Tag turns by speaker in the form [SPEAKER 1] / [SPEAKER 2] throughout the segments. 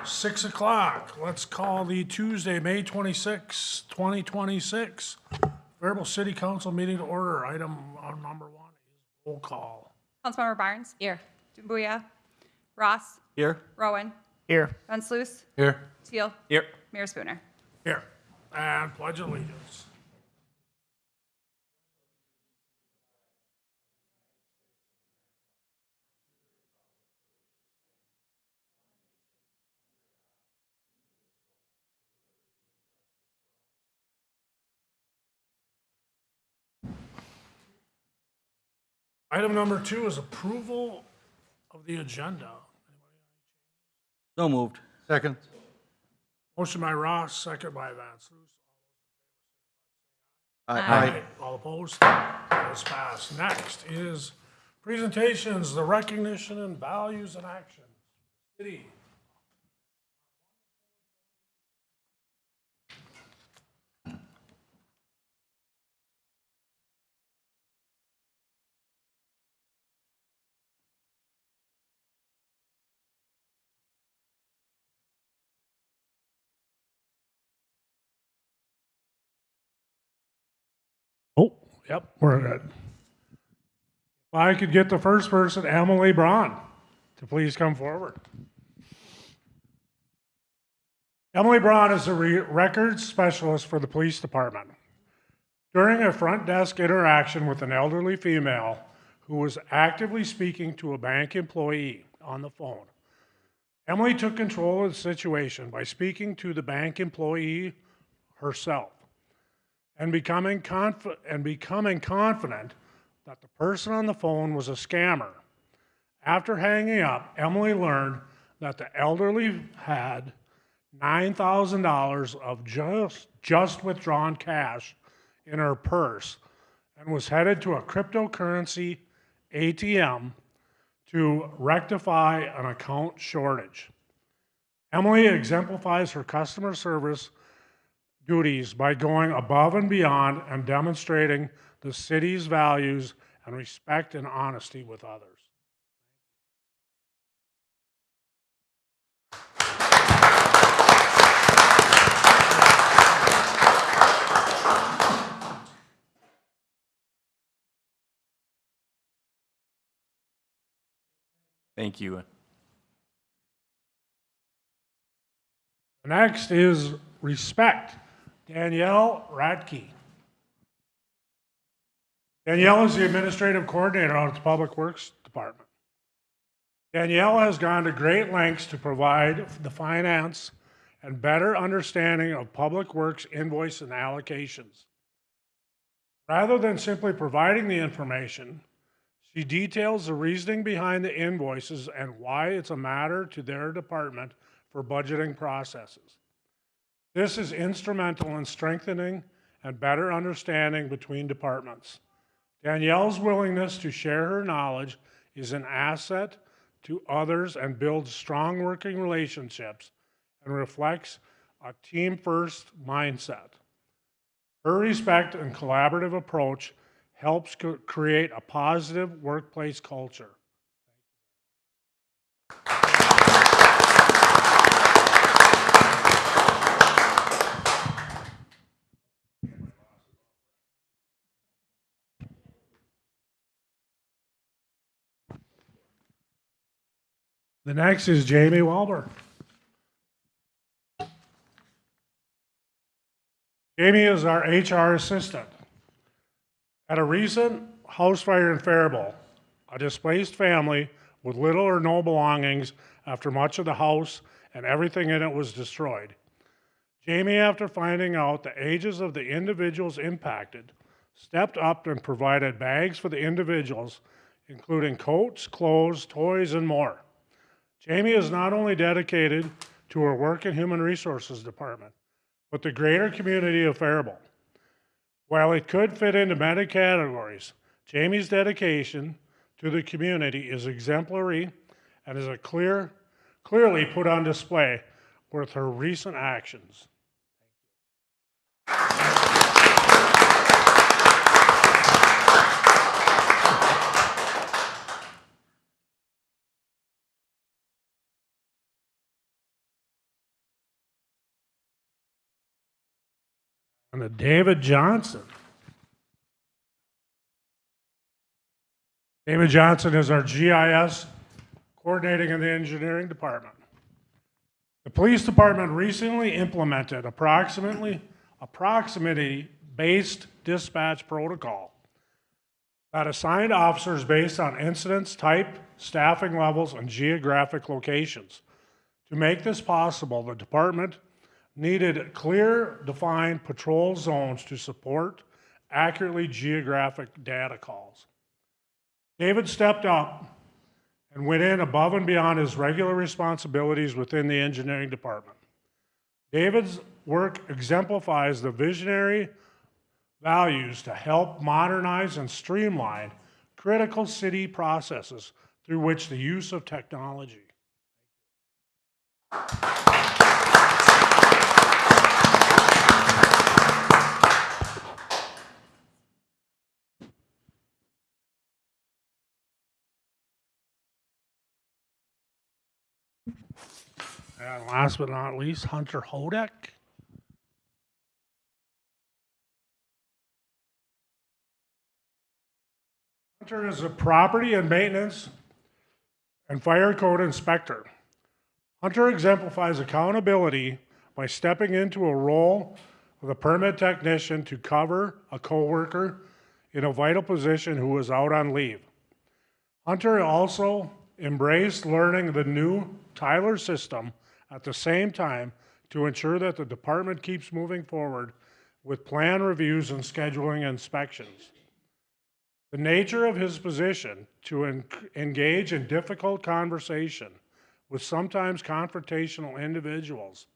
[SPEAKER 1] 6 o'clock. Let's call the Tuesday, May 26, 2026, Faribault City Council meeting to order. Item number 1 is roll call.
[SPEAKER 2] Councilmember Barnes. Here. Dumbuya. Ross.
[SPEAKER 3] Here.
[SPEAKER 2] Rowan.
[SPEAKER 3] Here.
[SPEAKER 2] Van Sluis.
[SPEAKER 3] Here.
[SPEAKER 2] Teal.
[SPEAKER 3] Here.
[SPEAKER 2] Mayor Spooner.
[SPEAKER 1] Here. And pledge allegiance. Item number 2 is approval of the agenda.
[SPEAKER 3] So moved. Second.
[SPEAKER 1] Motion by Ross, second by Van Sluis.
[SPEAKER 3] Aye.
[SPEAKER 1] All opposed? That is passed. Next is presentations, the recognition and values and actions. City. Oh, yep, we're good. If I could get the first person, Emily Braun, to please come forward. Emily Braun is a records specialist for the police department. During a front desk interaction with an elderly female who was actively speaking to a bank employee on the phone, Emily took control of the situation by speaking to the bank employee herself and becoming confident that the person on the phone was a scammer. After hanging up, Emily learned that the elderly had $9,000 of just withdrawn cash in her purse and was headed to a cryptocurrency ATM to rectify an account shortage. Emily exemplifies her customer service duties by going above and beyond and demonstrating the city's values and respect and honesty with others.
[SPEAKER 3] Thank you.
[SPEAKER 1] Next is respect. Danielle Radke. Danielle is the administrative coordinator of the Public Works Department. Danielle has gone to great lengths to provide the finance and better understanding of Public Works invoice and allocations. Rather than simply providing the information, she details the reasoning behind the invoices and why it's a matter to their department for budgeting processes. This is instrumental in strengthening and better understanding between departments. Danielle's willingness to share her knowledge is an asset to others and builds strong working relationships and reflects a team-first mindset. Her respect and collaborative approach helps create a positive workplace culture. The next is Jamie Walber. Jamie is our HR assistant. At a recent house fire in Faribault, a displaced family with little or no belongings after much of the house and everything in it was destroyed. Jamie, after finding out the ages of the individuals impacted, stepped up and provided bags for the individuals, including coats, clothes, toys, and more. Jamie is not only dedicated to her work in Human Resources Department, but the greater community of Faribault. While it could fit into many categories, Jamie's dedication to the community is exemplary and is clearly put on display with her recent actions. And to David Johnson. David Johnson is our GIS coordinating in the engineering department. The police department recently implemented a proximity-based dispatch protocol that assigned officers based on incidents type, staffing levels, and geographic locations. To make this possible, the department needed clear, defined patrol zones to support accurately geographic data calls. David stepped up and went in above and beyond his regular responsibilities within the engineering department. David's work exemplifies the visionary values to help modernize and streamline critical city processes through which the use of technology. And last but not least, Hunter Hodek. Hunter is a property and maintenance and fire code inspector. Hunter exemplifies accountability by stepping into a role of a permit technician to cover a coworker in a vital position who was out on leave. Hunter also embraced learning the new Tyler system at the same time to ensure that the department keeps moving forward with plan reviews and scheduling inspections. The nature of his position to engage in difficult conversation with sometimes confrontational individuals,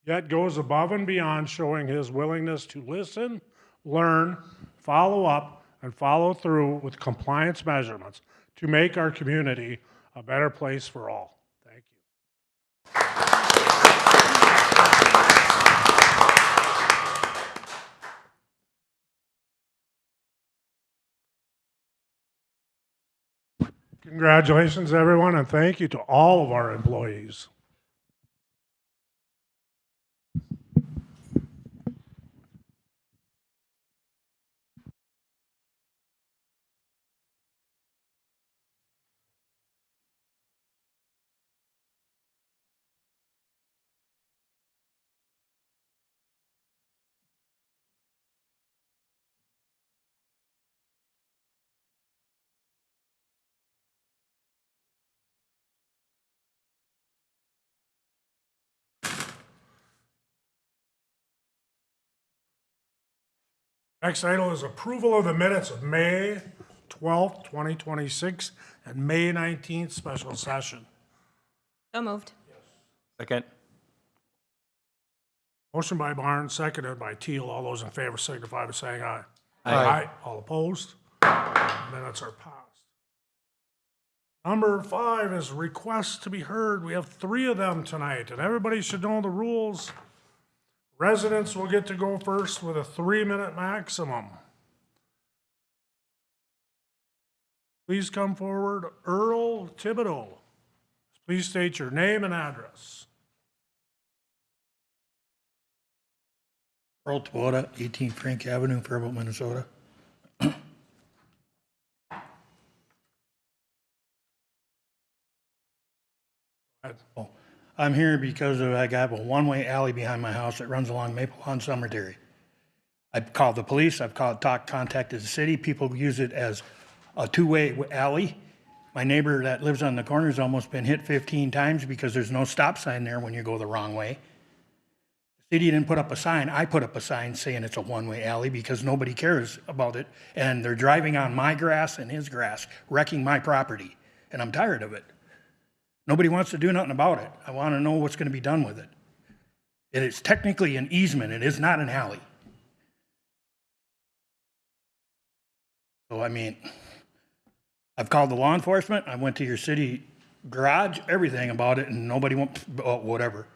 [SPEAKER 1] yet goes above and beyond, showing his willingness to listen, learn, follow up, and follow through with compliance measurements to make our community a better place for all. Thank you. Congratulations, everyone, and thank you to all of our employees. Next item is approval of the minutes of May 12th, 2026, and May 19th special session.
[SPEAKER 2] So moved.
[SPEAKER 3] Second.
[SPEAKER 1] Motion by Barnes, seconded by Teal. All those in favor signify by saying aye.
[SPEAKER 3] Aye.
[SPEAKER 1] All opposed? Minutes are passed. Number 5 is requests to be heard. We have 3 of them tonight, and everybody should know the rules. Residents will get to go first with a 3-minute maximum. Please come forward. Earl Thibodeau. Please state your name and address.
[SPEAKER 4] Earl Thibodeau, 18 Frank Avenue, Faribault, Minnesota. Oh, I'm here because I got a one-way alley behind my house that runs along Maple Lawn Cemetery. I've called the police, contacted the city. People use it as a two-way alley. My neighbor that lives on the corner has almost been hit 15 times because there's no stop sign there when you go the wrong way. The city didn't put up a sign. I put up a sign saying it's a one-way alley because nobody cares about it. And they're driving on my grass and his grass, wrecking my property. And I'm tired of it. Nobody wants to do nothing about it. I want to know what's going to be done with it. It is technically an easement. It is not an alley. So, I mean, I've called the law enforcement. I went to your city garage, everything about it, and nobody wants, whatever.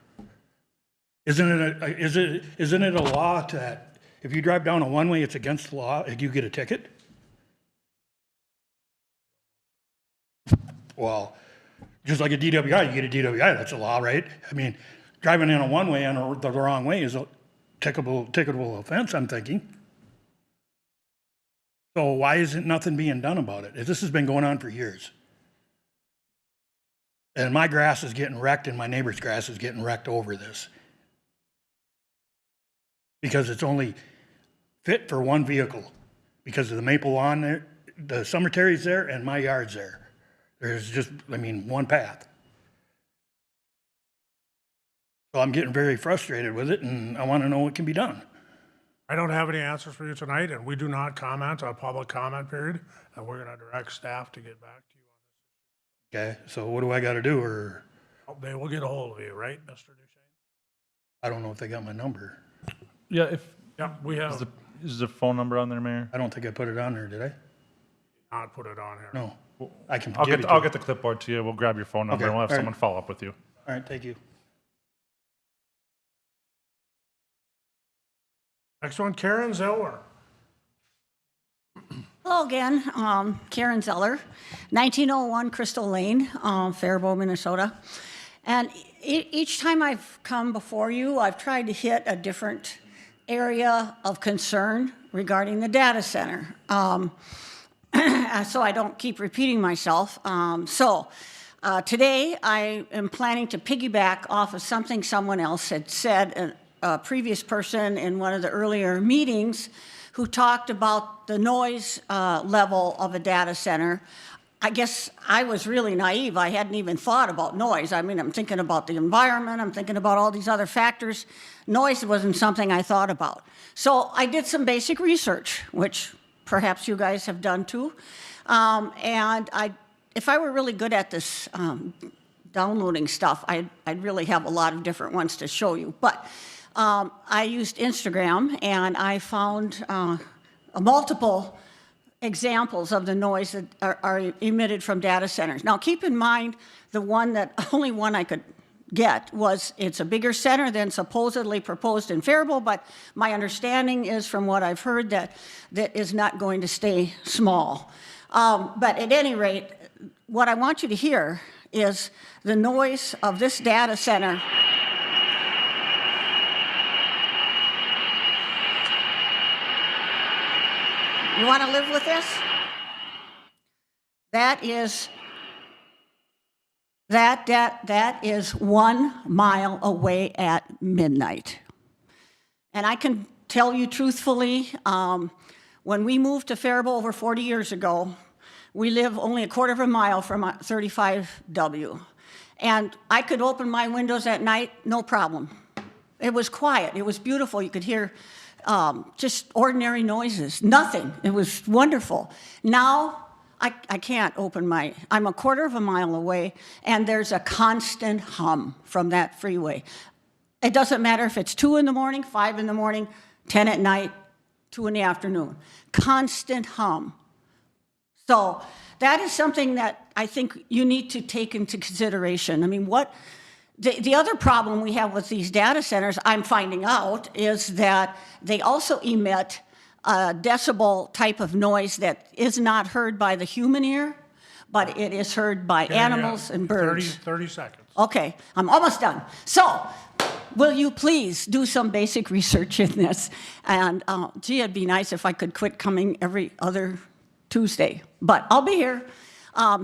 [SPEAKER 4] Isn't it a law that if you drive down a one-way, it's against the law, and you get a ticket? Well, just like a DWI, you get a DWI, that's a law, right? I mean, driving in a one-way on the wrong way is ticketable offense, I'm thinking. So why isn't nothing being done about it? This has been going on for years. And my grass is getting wrecked and my neighbor's grass is getting wrecked over this. Because it's only fit for one vehicle. Because of the maple lawn there, the cemetery's there and my yard's there. There's just, one path. So I'm getting very frustrated with it and I want to know what can be done.
[SPEAKER 1] I don't have any answers for you tonight, and we do not comment on public comment period, and we're gonna direct staff to get back to you on
[SPEAKER 4] Okay, so what do I got to do? Or
[SPEAKER 1] this. They will get a hold of you, right, Mr. Duchesne?
[SPEAKER 4] I don't know if they got my number.
[SPEAKER 3] Yeah, if,
[SPEAKER 1] Yeah, we have
[SPEAKER 3] is the phone number on there, Mayor?
[SPEAKER 4] I don't think I put it on there, did I?
[SPEAKER 1] not put it on here.
[SPEAKER 4] No. I can
[SPEAKER 3] I'll
[SPEAKER 4] give it to
[SPEAKER 3] I'll
[SPEAKER 4] you.
[SPEAKER 3] get the clipboard to you. We'll grab your phone number
[SPEAKER 4] Okay,
[SPEAKER 3] and we'll have
[SPEAKER 4] all right.
[SPEAKER 3] someone follow up with you.
[SPEAKER 4] All right, thank you.
[SPEAKER 1] Next one, Karen Zeller.
[SPEAKER 5] Hello again, Karen Zeller, 1901 Crystal Lane, Faribault, Minnesota. And each time I've come before you, I've tried to hit a different area of concern regarding the data center. So I don't keep repeating myself. Today I am planning to piggyback off of something someone else had said, a previous person in one of the earlier meetings who talked about the noise level of a data center. I guess I was really naive. I hadn't even thought about noise. I'm thinking about the environment. I'm thinking about all these other factors. Noise wasn't something I thought about. So I did some basic research, which perhaps you guys have done too. If I were really good at this downloading stuff, I'd really have a lot of different ones to show you. But I used Instagram, and I found multiple examples of the noise that are emitted from data centers. Now, keep in mind, only one I could get was it's a bigger center than supposedly proposed in Faribault, but my understanding is from what I've heard that is not going to stay small. But at any rate, what I want you to hear is the noise of this data center. You want to live with this? That is 1 mile away at midnight. And I can tell you truthfully, when we moved to Faribault over 40 years ago, we live only a quarter of a mile from 35W. And I could open my windows at night, no problem. It was quiet, it was beautiful, you could hear just ordinary noises, nothing. It was wonderful. Now, I can't open I'm a quarter of a mile away, and there's a constant hum from that freeway. It doesn't matter if it's 2 in the morning, 5 in the morning, 10 at night, 2 in the afternoon. Constant hum. So that is something that I think you need to take into consideration. The other problem we have with these data centers, I'm finding out, is that they also emit a decibel type of noise that is not heard by the human ear, but it is heard by animals and birds.
[SPEAKER 1] 30 seconds.
[SPEAKER 5] Okay, I'm almost done. So, will you please do some basic research in this? And gee, it'd be nice if I could quit coming every other Tuesday, but I'll be here.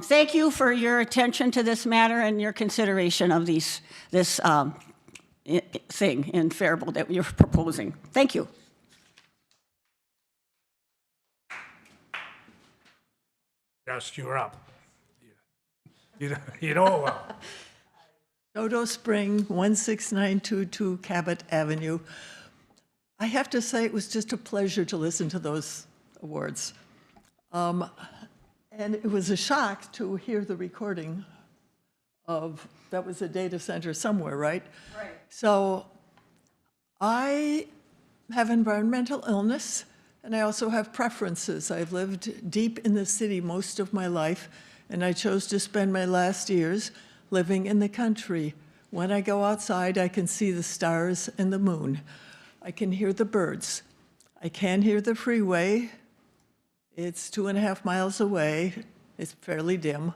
[SPEAKER 5] Thank you for your attention to this matter and your consideration of this thing in Faribault that you're proposing. Thank you.
[SPEAKER 1] Yes, you're up. You know well.
[SPEAKER 6] Dodo Spring, 16922 Cabot Avenue. I have to say it was just a pleasure to listen to those awards. And it was a shock to hear the recording of, that was a data center somewhere, right? Right. So I have environmental illness, and I also have preferences. I've lived deep in the city most of my life, and I chose to spend my last years living in the country. When I go outside, I can see the stars and the moon. I can hear the birds. I can hear the freeway. It's 2.5 miles away. It's fairly dim.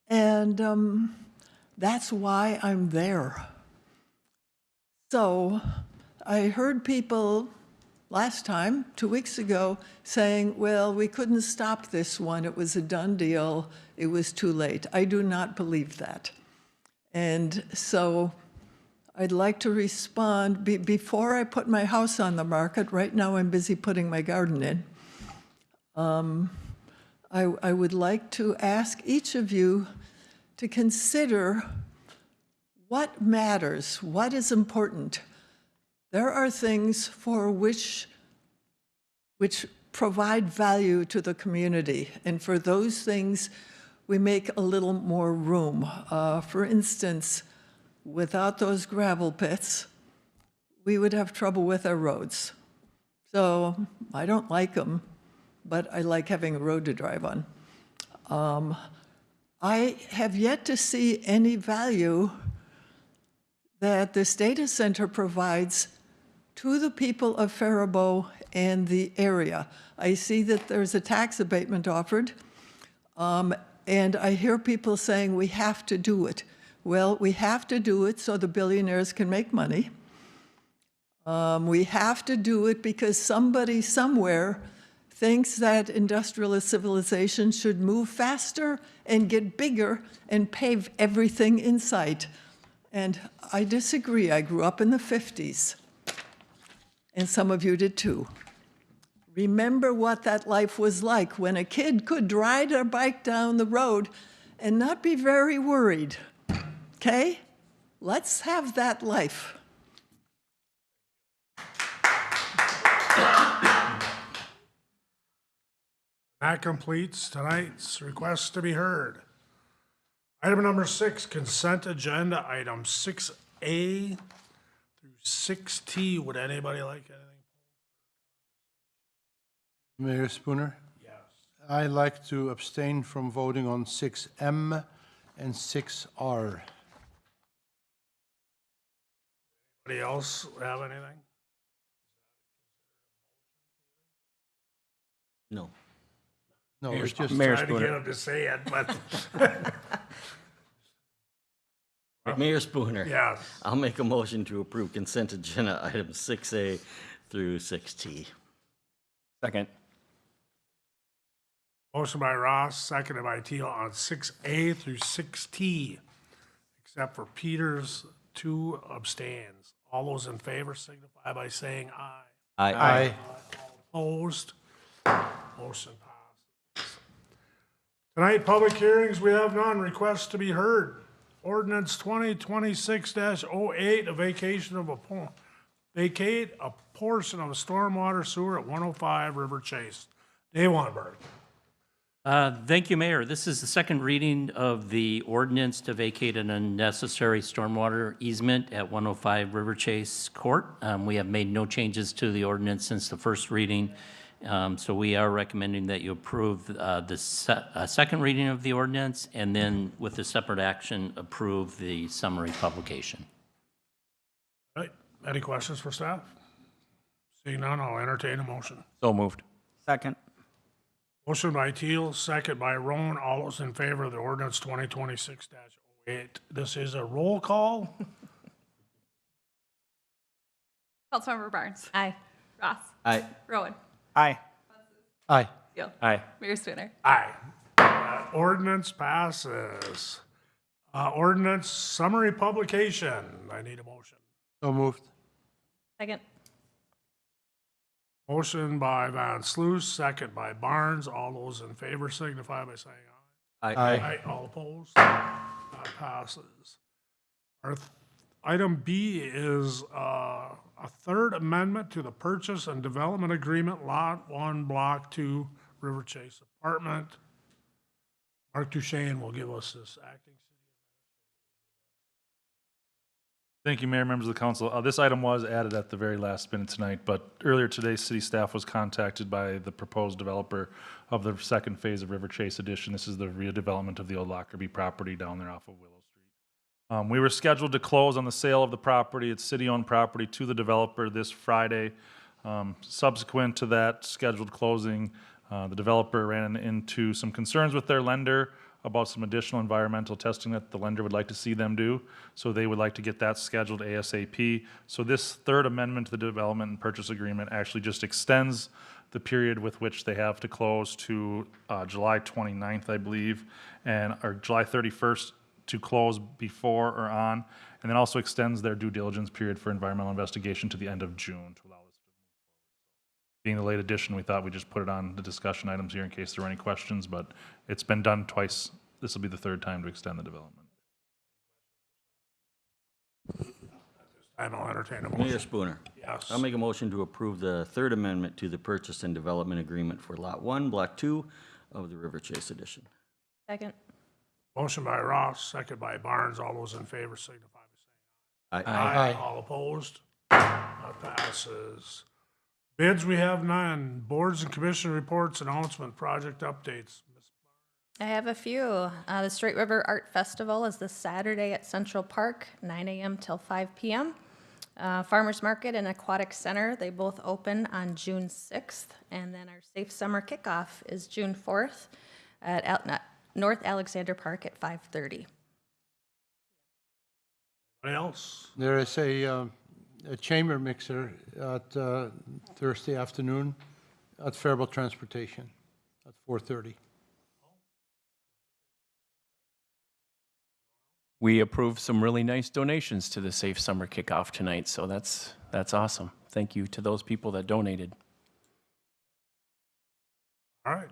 [SPEAKER 6] And that's why I'm there. So I heard people last time, 2 weeks ago, saying, well, we couldn't stop this one. It was a done deal. It was too late. I do not believe that. And so I'd like to respond, before I put my house on the market, right now I'm busy putting my garden in. I would like to ask each of you to consider what matters, what is important. There are things for which provide value to the community, and for those things, we make a little more room. For instance, without those gravel pits, we would have trouble with our roads. So I don't like them, but I like having a road to drive on. I have yet to see any value that this data center provides to the people of Faribault and the area. I see that there's a tax abatement offered, and I hear people saying we have to do it. Well, we have to do it so the billionaires can make money. We have to do it because somebody somewhere thinks that industrialist civilization should move faster and get bigger and pave everything in sight. And I disagree. I grew up in the 50s, and some of you did too. Remember what that life was like when a kid could ride a bike down the road and not be very worried. Okay? Let's have that life.
[SPEAKER 1] That completes tonight's request to be heard. Item number 6, consent agenda, item 6A through 6T. Would anybody like anything?
[SPEAKER 7] Mayor Spooner?
[SPEAKER 1] Yes.
[SPEAKER 7] I'd like to abstain from voting on 6M and 6R.
[SPEAKER 1] Anybody else have anything?
[SPEAKER 8] No.
[SPEAKER 7] No, it's just,
[SPEAKER 8] Mayor
[SPEAKER 1] Trying to get
[SPEAKER 8] Spooner.
[SPEAKER 1] him to say it, but
[SPEAKER 8] Mayor Spooner.
[SPEAKER 1] yes.
[SPEAKER 8] I'll make a motion to approve consent agenda items 6A through 6T.
[SPEAKER 9] Second.
[SPEAKER 1] Motion by Ross, seconded by Teal on 6A through 6T, except for Peters, 2 abstains. All those in favor signify by saying aye.
[SPEAKER 7] aye.
[SPEAKER 1] Opposed? Motion passes. Tonight, public hearings, we have none. Requests to be heard. Ordinance 2026-08, a vacation of vacate a portion of a stormwater sewer at 105 River Chase. Dave Wanberg.
[SPEAKER 9] Thank you, Mayor. This is the second reading of the ordinance to vacate an unnecessary stormwater easement at 105 River Chase Court. We have made no changes to the ordinance since the first reading, so we are recommending that you approve the second reading of the ordinance, and then with a separate action, approve the summary publication.
[SPEAKER 1] All right, any questions for staff? Seeing none, I'll entertain a motion.
[SPEAKER 9] So moved. Second.
[SPEAKER 1] Motion by Teal, second by Roan. All those in favor of the ordinance 2026-08. This is a roll call.
[SPEAKER 2] Councilmember Barnes. Aye. Ross.
[SPEAKER 8] Aye.
[SPEAKER 2] Rowan.
[SPEAKER 9] Aye.
[SPEAKER 7] Aye.
[SPEAKER 2] Steele.
[SPEAKER 9] Aye.
[SPEAKER 2] Mayor Spooner.
[SPEAKER 1] Aye. Ordinance passes. Ordinance summary publication. I need a motion.
[SPEAKER 7] So moved.
[SPEAKER 2] Second.
[SPEAKER 1] Motion by Van Sluis, second by Barnes. All those in favor signify by saying aye.
[SPEAKER 7] Aye.
[SPEAKER 1] All opposed? That passes. Item B is a third amendment to the purchase and development agreement, Lot 1, Block 2, River Chase Apartment. Mark Duchesne will give us this acting city.
[SPEAKER 3] Thank you, Mayor, members of the council. This item was added at the very last minute tonight, but earlier today, city staff was contacted by the proposed developer of the second phase of River Chase Edition. This is the redevelopment of the old Lockerbie property down there off of Willow Street. We were scheduled to close on the sale of the property. It's city-owned property to the developer this Friday. Subsequent to that scheduled closing, the developer ran into some concerns with their lender about some additional environmental testing that the lender would like to see them do. So they would like to get that scheduled ASAP. So this third amendment to the development and purchase agreement actually just extends the period with which they have to close to July 29th, I believe, or July 31st to close before or on, and then also extends their due diligence period for environmental investigation to the end of June to allow this to move forward. Being the late addition, we thought we'd just put it on the discussion items here in case there were any questions, but it's been done twice. This will be the third time to extend the development.
[SPEAKER 1] I will entertain a
[SPEAKER 8] Mayor
[SPEAKER 1] motion.
[SPEAKER 8] Spooner.
[SPEAKER 1] Yes.
[SPEAKER 8] I'll make a motion to approve the third amendment to the purchase and development agreement for Lot 1, Block 2 of the River Chase Edition.
[SPEAKER 2] Second.
[SPEAKER 1] Motion by Ross, second by Barnes. All those in favor signify by saying
[SPEAKER 8] Aye.
[SPEAKER 1] aye. All opposed? That passes. Bids, we have none. Boards and commission reports, announcement, project updates.
[SPEAKER 2] I have a few. The Straight River Art Festival is this Saturday at Central Park, 9 a.m. till 5 p.m. Farmers Market and Aquatic Center, they both open on June 6th. And then our Safe Summer Kickoff is June 4th at North Alexander Park at 5:30.
[SPEAKER 1] Anybody else?
[SPEAKER 7] There is a chamber mixer at Thursday afternoon at Faribault Transportation at 4:30.
[SPEAKER 10] We approved some really nice donations to the Safe Summer Kickoff tonight, so that's awesome. Thank you to those people that donated.
[SPEAKER 1] All right.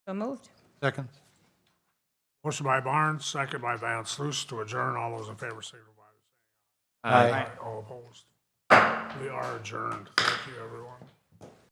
[SPEAKER 2] So moved.
[SPEAKER 7] Second.
[SPEAKER 1] Motion by Barnes, second by Van Sluis to adjourn. All those in favor signify by saying
[SPEAKER 7] Aye.
[SPEAKER 1] aye. All opposed? We are adjourned. Thank you, everyone.